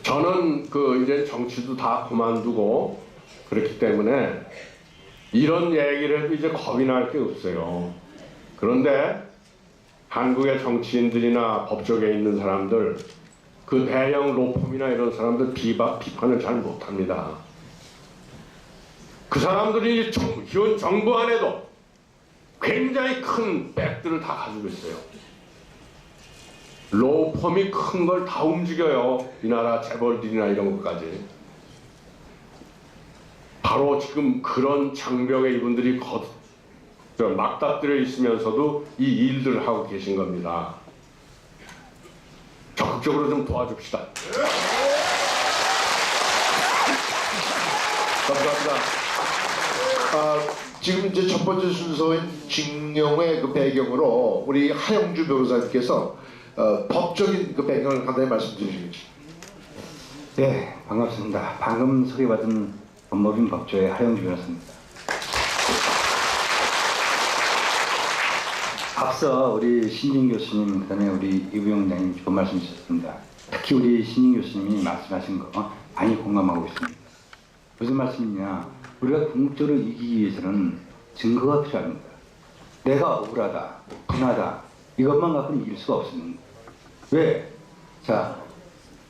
저는 이제 정치도 다 그만두고 그렇기 때문에 이런 얘기를 해도 이제 겁이 날 게 없어요. 그런데 한국의 정치인들이나 법조계에 있는 사람들, 그 대형 로펌이나 이런 사람들 비판을 잘 못합니다. 그 사람들이 현 정부 안에도 굉장히 큰 백들을 다 가지고 있어요. 로펌이 큰 걸 다 움직여요. 이 나라 재벌들이나 이런 것까지. 바로 지금 그런 장벽에 이분들이 막다들여 있으면서도 이 일들을 하고 계신 겁니다. 적극적으로 좀 도와줍시다. 감사합니다. 지금 이제 첫 번째 순서인 징용의 그 배경으로 우리 하영주 변호사님께서 법적인 그 배경을 간단히 말씀드리시겠죠. 네, 반갑습니다. 방금 소개받은 법무빈 법조의 하영주 변호사입니다. 앞서 우리 신진 교수님, 그다음에 우리 이부영 원장님 좋은 말씀 주셨습니다. 특히 우리 신진 교수님이 말씀하신 거 많이 공감하고 있습니다. 무슨 말씀이냐? 우리가 궁극적으로 이기기 위해서는 증거가 필요합니다. 내가 억울하다, 분하다, 이것만 갖고는 이길 수가 없습니다. 왜? 자,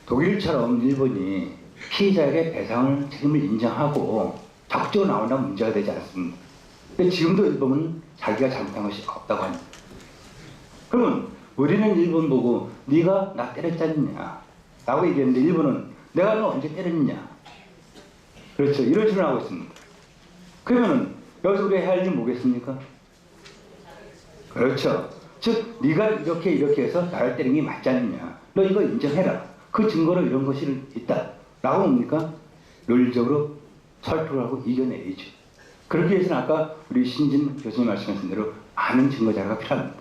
독일처럼 일본이 피해자에게 배상을 책임을 인정하고 적극적으로 나온다면 문제가 되지 않습니다. 근데 지금도 일본은 자기가 잘못한 것이 없다고 합니다. 그러면 우리는 일본 보고 네가 나 때렸지 않느냐 라고 얘기했는데 일본은 내가 너 언제 때렸느냐, 그렇죠, 이런 식으로 하고 있습니다. 그러면 여기서 우리가 해야 할 일은 뭐겠습니까? 그렇죠. 즉 네가 이렇게 해서 나를 때린 게 맞지 않느냐, 너 이거 인정해라, 그 증거로 이런 것이 있다 라고 뭡니까? 논리적으로 설득을 하고 이겨내야죠. 그러기 위해서는 아까 우리 신진 교수님 말씀하신 대로 많은 증거 자료가 필요합니다.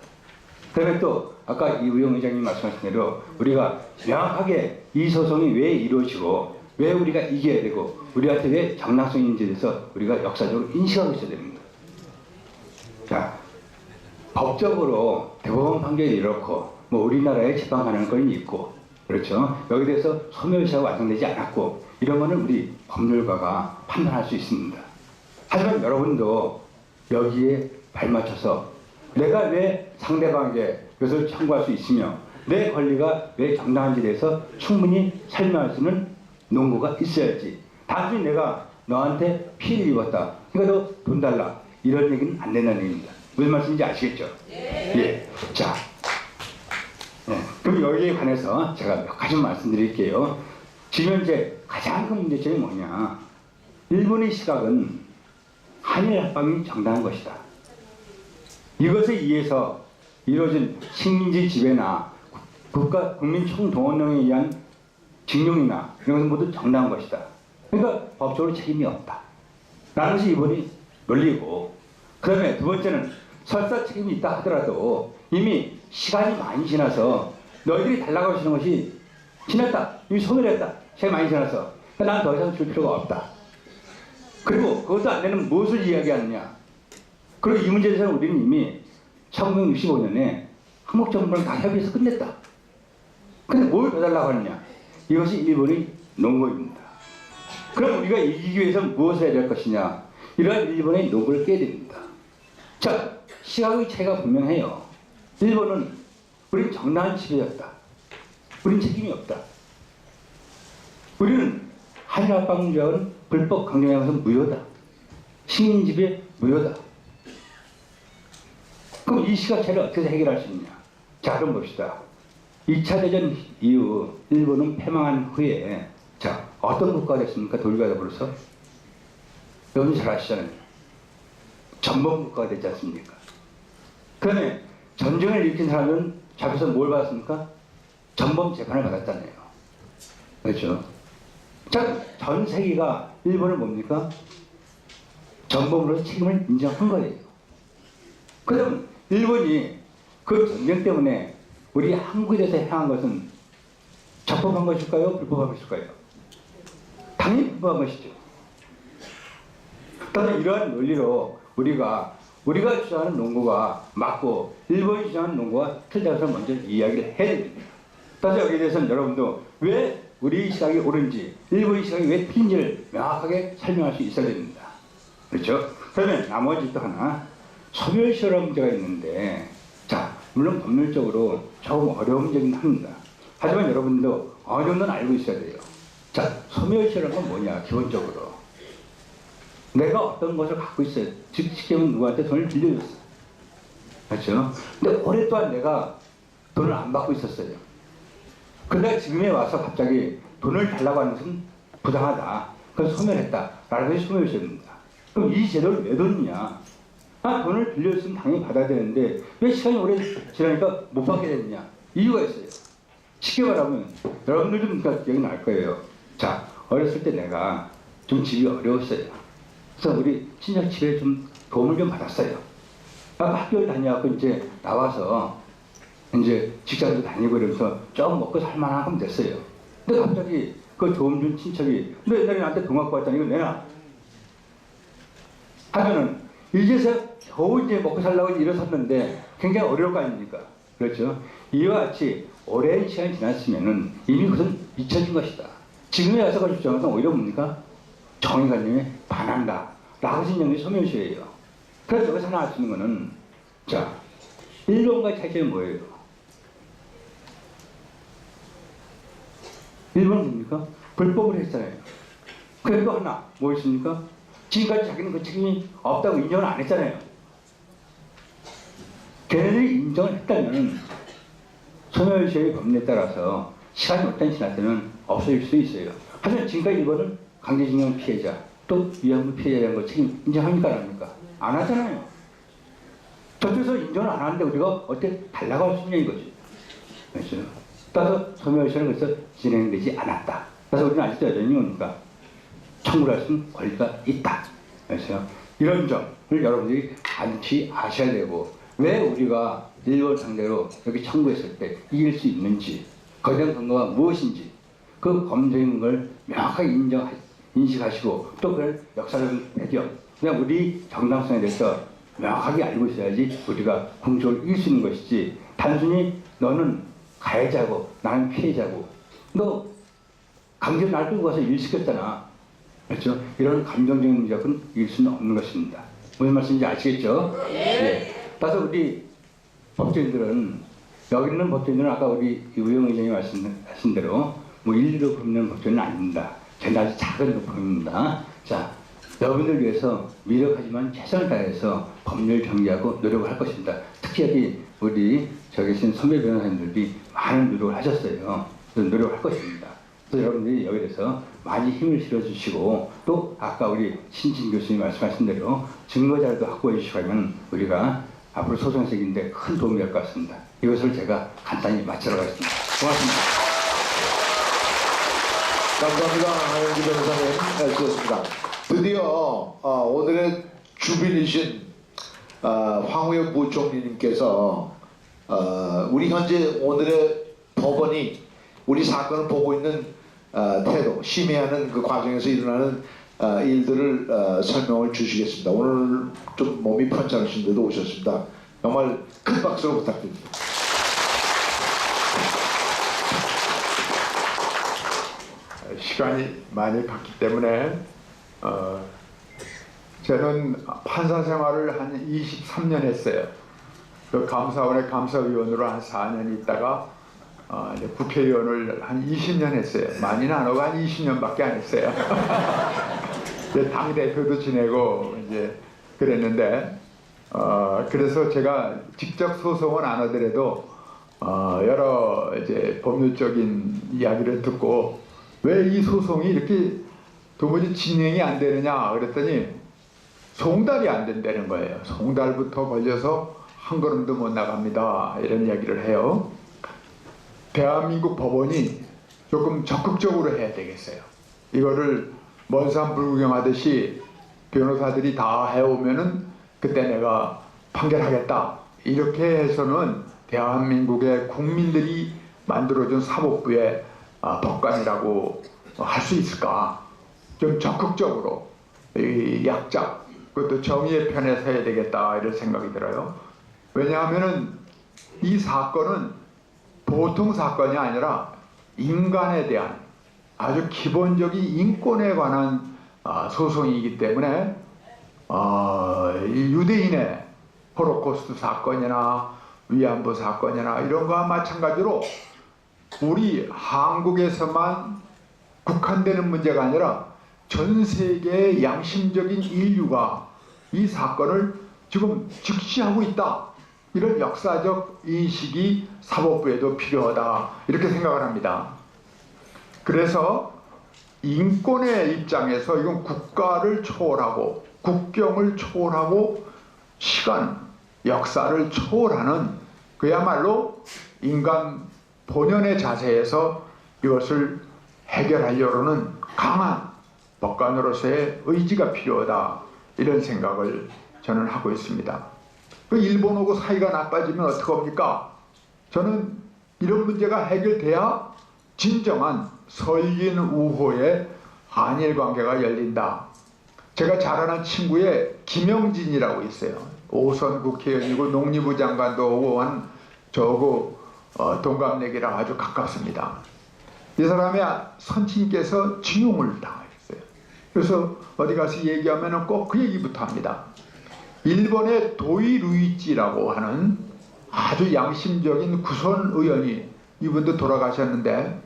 그다음에 또 아까 이우영 의장님 말씀하신 대로 우리가 명확하게 이 소송이 왜 이루어지고 왜 우리가 이겨야 되고 우리한테 왜 정당성이 있는지에 대해서 우리가 역사적으로 인식하고 있어야 됩니다. 자, 법적으로 대법원 판결이 이렇고 뭐 우리나라에 재판 가능성이 있고, 그렇죠, 여기에 대해서 소멸시효가 완성되지 않았고 이런 거는 우리 법률가가 판단할 수 있습니다. 하지만 여러분도 여기에 발맞춰서 내가 왜 상대방에게 이것을 청구할 수 있으며 내 권리가 왜 정당한지에 대해서 충분히 설명할 수 있는 논거가 있어야지, 단순히 내가 너한테 피해를 입었다, 그러니까 너 돈 달라, 이런 얘기는 안 된다는 얘기입니다. 무슨 말씀인지 아시겠죠? 예. 자, 그럼 여기에 관해서 제가 몇 가지 말씀드릴게요. 지금 현재 가장 큰 문제점이 뭐냐, 일본의 시각은 한일 합방이 정당한 것이다. 이것에 의해서 이루어진 식민지 지배나 국민 총동원령에 의한 징용이나 이런 것은 모두 정당한 것이다. 그러니까 법적으로 책임이 없다 라는 것이 이번이 논리고, 그 다음에 두 번째는 설사 책임이 있다 하더라도 이미 시간이 많이 지나서 너희들이 달라고 하시는 것이 지났다, 이미 소멸했다, 시간이 많이 지나서 난 더 이상 줄 필요가 없다. 그리고 그것도 안 되는 무엇을 이야기하느냐, 그리고 이 문제에 대해서 우리는 이미 1965년에 한국 정부랑 다 협의해서 끝냈다. 근데 뭘 더 달라고 하느냐, 이것이 일본의 논거입니다. 그럼 우리가 이기기 위해서 무엇을 해야 될 것이냐, 이러한 일본의 논거를 깨야 됩니다. 자, 시각의 차이가 분명해요. 일본은 우린 정당한 지배였다, 우린 책임이 없다, 우리는 한일합방 문제와는 불법 강경에 서 무효다, 식민지배 무효다. 그럼 이 시각 차이를 어떻게 해결할 수 있냐? 자, 그럼 봅시다. 2차 대전 이후 일본은 패망한 후에 자, 어떤 국가가 됐습니까? 독일과 더불어서. 여러분 잘 아시잖아요. 전범 국가가 됐지 않습니까? 그다음에 전쟁을 일으킨 사람은 잡혀서 뭘 받았습니까? 전범 재판을 받았잖아요. 그렇죠? 자, 전 세계가 일본을 뭡니까? 전범으로서 책임을 인정한 거예요. 그럼 일본이 그 전쟁 때문에 우리 한국에 대해서 행한 것은 적법한 것일까요? 불법한 것일까요? 당연히 불법한 것이죠. 그러나 이러한 논리로 우리가 주장하는 논거가 맞고 일본이 주장하는 논거가 틀리다고 해서 먼저 이야기를 해야 됩니다. 따라서 여기에 대해서는 여러분도 왜 우리 시각이 옳은지 일본의 시각이 왜 틀린지를 명확하게 설명할 수 있어야 됩니다. 그렇죠? 그러면 나머지 또 하나 소멸시효라는 문제가 있는데 자 물론 법률적으로 조금 어려운 문제긴 합니다. 하지만 여러분도 어느 정도는 알고 있어야 돼요. 자 소멸시효라는 건 뭐냐 기본적으로 내가 어떤 것을 갖고 있어요. 즉 쉽게 말하면 누구한테 돈을 빌려줬어. 그렇죠? 근데 오랫동안 내가 돈을 안 받고 있었어요. 그러다 지금에 와서 갑자기 돈을 달라고 하는 것은 부당하다. 그래서 소멸했다라는 것이 소멸시효입니다. 그럼 이 제도를 왜 뒀느냐? 돈을 빌려줬으면 당연히 받아야 되는데 왜 시간이 오래 지나니까 못 받게 됐느냐? 이유가 있어요. 쉽게 말하면 여러분들도 그러니까 기억이 날 거예요. 자 어렸을 때 내가 좀 집이 어려웠어요. 그래서 우리 친척 집에 좀 도움을 좀 받았어요. 학교를 다녀갖고 이제 나와서 이제 직장도 다니고 이러면서 좀 먹고 살만하면 됐어요. 근데 갑자기 그 도움 준 친척이 너 옛날에 나한테 돈 갖고 왔다니 이거 내놔 하면은 이제서 겨우 이제 먹고 살라고 일어섰는데 굉장히 어려울 거 아닙니까? 그렇죠? 이와 같이 오랜 시간이 지났으면은 이미 그것은 잊혀진 것이다. 지금에 와서 그 주장은 오히려 뭡니까? 정의관념에 반한다. 라고 진정이 소멸시효예요. 그래서 여기서 하나 알 수 있는 거는 자 일본과의 차이점이 뭐예요? 일본은 뭡니까? 불법을 했잖아요. 그래도 하나 뭐 있습니까? 지금까지 자기는 그 책임이 없다고 인정을 안 했잖아요. 걔네들이 인정을 했다면 소멸시효의 법률에 따라서 시간이 어떤 지났다면 없어질 수 있어요. 하지만 지금까지 일본은 강제징용 피해자 또 위안부 피해자에 대한 거 책임 인정합니까 안 합니까? 안 하잖아요. 저쪽에서 인정을 안 하는데 우리가 어떻게 달라고 할 수 있냐 이거지. 그렇죠? 따라서 소멸시효는 그래서 진행되지 않았다. 그래서 우리는 아직도 여전히 뭡니까? 청구를 할 수 있는 권리가 있다. 그래서 이런 점을 여러분들이 반드시 아셔야 되고 왜 우리가 일본 상대로 여기 청구했을 때 이길 수 있는지 거기에 대한 근거가 무엇인지 그 범죄인 걸 명확하게 인식하시고 또 그런 역사적인 배경 그냥 우리 정당성에 대해서 명확하게 알고 있어야지 우리가 공적으로 이길 수 있는 것이지 단순히 너는 가해자고 나는 피해자고 너 강제로 날 끌고 가서 일 시켰잖아. 그렇죠? 이런 감정적인 문제는 이길 수는 없는 것입니다. 무슨 말씀인지 아시겠죠? 예. 따라서 우리 법조인들은 여기 있는 법조인들은 아까 우리 우영 의장이 말씀하신 대로 뭐 일리로 보면 법조인은 아닙니다. 저는 아주 작은 법입니다. 자, 여러분들 위해서 미력하지만 최선을 다해서 법률 정리하고 노력을 할 것입니다. 특히 여기 우리 저기 계신 선배 변호사님들이 많은 노력을 하셨어요. 그래서 노력을 할 것입니다. 그래서 여러분들이 여기에 대해서 많이 힘을 실어주시고 또 아까 우리 신진 교수님 말씀하신 대로 증거자료도 확보해 주시고 하면 우리가 앞으로 소송색인데 큰 도움이 될 것 같습니다. 이것을 제가 간단히 마치러 가겠습니다. 고맙습니다. 감사합니다. 하영주 변호사님 수고하셨습니다. 드디어 오늘의 주빈이신 황우영 부총리님께서 우리 현재 오늘의 법원이 우리 사건을 보고 있는 태도, 심의하는 그 과정에서 일어나는 일들을 설명을 주시겠습니다. 오늘 좀 몸이 편찮으신데도 오셨습니다. 정말 큰 박수로 부탁드립니다. 시간이 많이 갔기 때문에 저는 판사 생활을 한 23년 했어요. 그 감사원의 감사위원으로 한 4년 있다가 이제 국회의원을 한 20년 했어요. 많이는 안 하고 한 20년밖에 안 했어요. 당 대표도 지내고 이제 그랬는데 그래서 제가 직접 소송은 안 하더라도 여러 이제 법률적인 이야기를 듣고 왜 이 소송이 이렇게 도무지 진행이 안 되느냐 그랬더니 송달이 안 된다는 거예요. 송달부터 걸려서 한 걸음도 못 나갑니다. 이런 이야기를 해요. 대한민국 법원이 조금 적극적으로 해야 되겠어요. 이거를 먼산 불구경하듯이 변호사들이 다 해오면은 그때 내가 판결하겠다. 이렇게 해서는 대한민국의 국민들이 만들어준 사법부의 법관이라고 할 수 있을까? 좀 적극적으로 이 약자, 그것도 정의의 편에 서야 되겠다 이런 생각이 들어요. 왜냐하면은 이 사건은 보통 사건이 아니라 인간에 대한 아주 기본적인 인권에 관한 소송이기 때문에 이 유대인의 홀로코스트 사건이나 위안부 사건이나 이런 거와 마찬가지로 우리 한국에서만 국한되는 문제가 아니라 전 세계의 양심적인 인류가 이 사건을 지금 직시하고 있다. 이런 역사적 인식이 사법부에도 필요하다. 이렇게 생각을 합니다. 그래서 인권의 입장에서 이건 국가를 초월하고 국경을 초월하고 시간, 역사를 초월하는 그야말로 인간 본연의 자세에서 이것을 해결하려는 강한 법관으로서의 의지가 필요하다. 이런 생각을 저는 하고 있습니다. 그 일본하고 사이가 나빠지면 어떡합니까? 저는 이런 문제가 해결돼야 진정한 설린 우호의 한일 관계가 열린다. 제가 잘 아는 친구의 김영진이라고 있어요. 5선 국회의원이고 농림부 장관도 오고 한 저하고 동갑내기라 아주 가깝습니다. 이 사람의 선친께서 징용을 당했어요. 그래서 어디 가서 얘기하면 꼭 그 얘기부터 합니다. 일본의 도이 루이치라고 하는 아주 양심적인 구선 의원이, 이분도 돌아가셨는데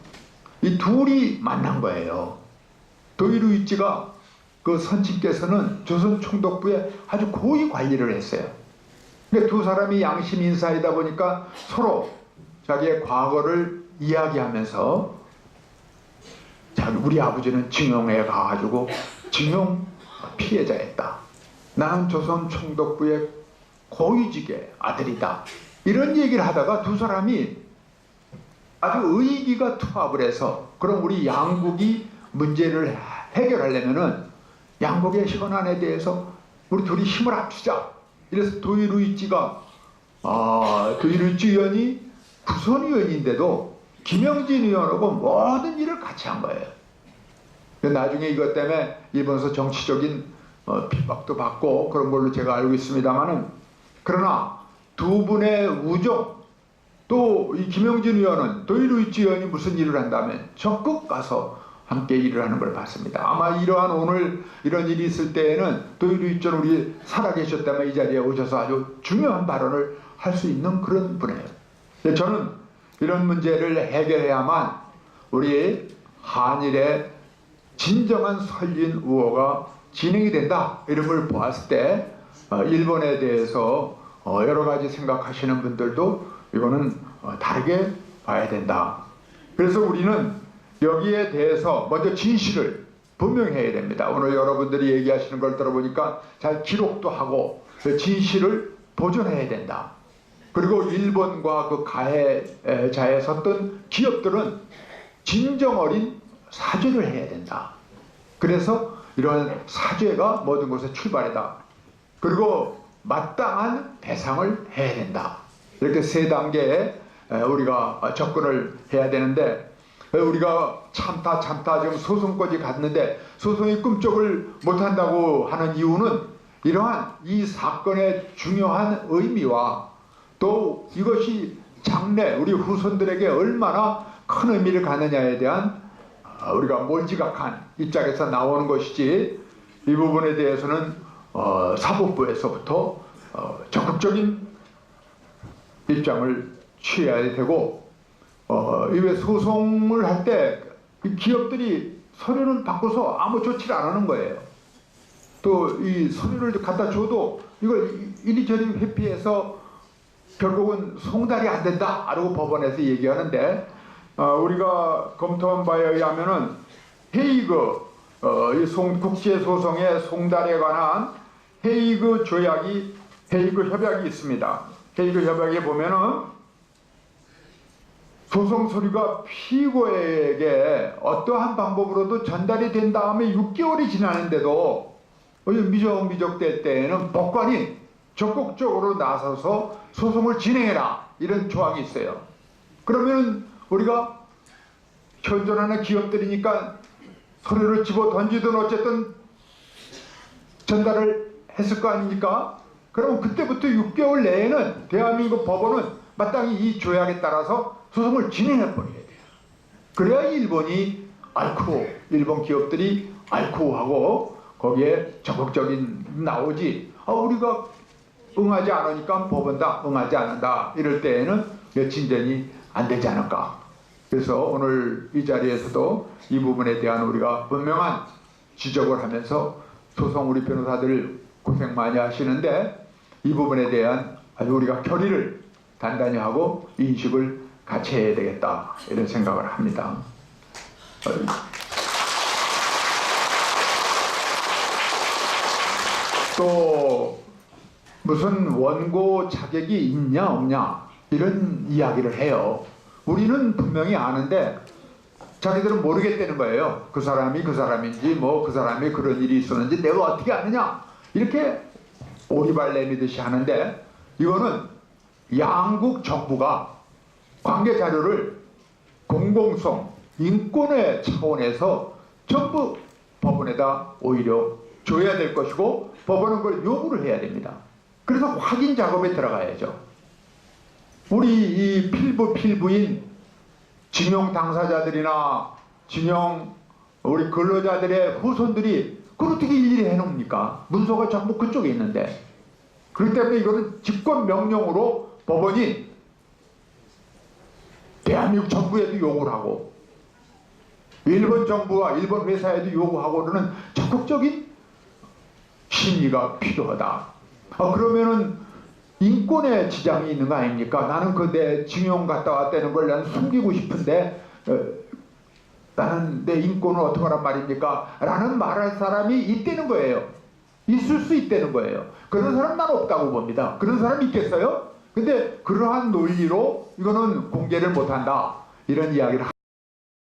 이 둘이 만난 거예요. 도이 루이치가 그 선친께서는 조선 총독부에 아주 고위 관리를 했어요. 그러니까 두 사람이 양심 인사이다 보니까 서로 자기의 과거를 이야기하면서 우리 아버지는 징용에 가가지고 징용 피해자였다. 나는 조선 총독부의 고위직의 아들이다. 이런 얘기를 하다가 두 사람이 아주 의기가 투합을 해서 그럼 우리 양국이 문제를 해결하려면은 양국의 현안에 대해서 우리 둘이 힘을 합치자. 이래서 도이 루이치가 도이 루이치 의원이 부선 의원인데도 김영진 의원하고 모든 일을 같이 한 거예요. 나중에 이것 때문에 일본에서 정치적인 핍박도 받고 그런 걸로 제가 알고 있습니다만은, 그러나 두 분의 우정, 또 이 김영진 의원은 도이 루이치 의원이 무슨 일을 한다면 적극 가서 함께 일을 하는 걸 봤습니다. 아마 이러한 오늘 이런 일이 있을 때에는 도이 루이치 의원 우리 살아계셨다면 이 자리에 오셔서 아주 중요한 발언을 할 수 있는 그런 분이에요. 저는 이런 문제를 해결해야만 우리 한일의 진정한 설린 우호가 진행이 된다. 이런 걸 보았을 때 일본에 대해서 여러 가지 생각하시는 분들도 이거는 다르게 봐야 된다. 그래서 우리는 여기에 대해서 먼저 진실을 분명해야 됩니다. 오늘 여러분들이 얘기하시는 걸 들어보니까 잘 기록도 하고 진실을 보존해야 된다. 그리고 일본과 그 가해자에 섰던 기업들은 진정 어린 사죄를 해야 된다. 그래서 이런 사죄가 모든 것의 출발이다. 그리고 마땅한 배상을 해야 된다. 이렇게 세 단계에 우리가 접근을 해야 되는데, 우리가 참다 지금 소송까지 갔는데 소송이 꿈쩍을 못한다고 하는 이유는 이러한 이 사건의 중요한 의미와 또 이것이 장래 우리 후손들에게 얼마나 큰 의미를 갖느냐에 대한 우리가 몰지각한 입장에서 나오는 것이지, 이 부분에 대해서는 사법부에서부터 적극적인 입장을 취해야 되고, 이외 소송을 할 때 기업들이 서류를 바꿔서 아무 조치를 안 하는 거예요. 또 이 서류를 갖다 줘도 이걸 이리저리 회피해서 결국은 송달이 안 된다 라고 법원에서 얘기하는데, 우리가 검토한 바에 의하면은 헤이그 국제소송의 송달에 관한 헤이그 조약이, 헤이그 협약이 있습니다. 헤이그 협약에 보면은 소송 서류가 피고에게 어떠한 방법으로도 전달이 된 다음에 6개월이 지나는데도 미적 될 때에는 법관이 적극적으로 나서서 소송을 진행해라, 이런 조항이 있어요. 그러면 우리가 현존하는 기업들이니까 서류를 집어 던지든 어쨌든 전달을 했을 거 아닙니까? 그럼 그때부터 6개월 내에는 대한민국 법원은 마땅히 이 조약에 따라서 소송을 진행해 버려야 돼요. 그래야 일본이 아이쿠 일본 기업들이 아이쿠 하고 거기에 적극적인 나오지. 우리가 응하지 않으니까 법원다 응하지 않는다 이럴 때에는 진전이 안 되지 않을까. 그래서 오늘 이 자리에서도 이 부분에 대한 우리가 분명한 지적을 하면서 소송 우리 변호사들 고생 많이 하시는데 이 부분에 대한 아주 우리가 결의를 단단히 하고 인식을 같이 해야 되겠다 이런 생각을 합니다. 또 무슨 원고 자격이 있냐 없냐 이런 이야기를 해요. 우리는 분명히 아는데 자기들은 모르겠다는 거예요. 그 사람이 그 사람인지 뭐 그 사람이 그런 일이 있었는지 내가 어떻게 아느냐 이렇게 오리발 내미듯이 하는데 이거는 양국 정부가 관계 자료를 공공성, 인권의 차원에서 전부 법원에다 오히려 줘야 될 것이고 법원은 그걸 요구를 해야 됩니다. 그래서 확인 작업에 들어가야죠. 우리 이 필부인 징용 당사자들이나 징용 우리 근로자들의 후손들이 그걸 어떻게 일일이 해놓습니까? 문서가 전부 그쪽에 있는데. 그렇기 때문에 이거는 집권 명령으로 법원이 대한민국 정부에도 요구를 하고 일본 정부와 일본 회사에도 요구하고는 적극적인 심리가 필요하다. 그러면은 인권에 지장이 있는 거 아닙니까? 나는 그 내 징용 갔다 왔다는 걸 나는 숨기고 싶은데 나는 내 인권을 어떻게 하란 말입니까? 라는 말할 사람이 있다는 거예요. 있을 수 있다는 거예요. 그런 사람 난 없다고 봅니다. 그런 사람 있겠어요? 근데 그러한 논리로 이거는 공개를 못한다 이런 이야기를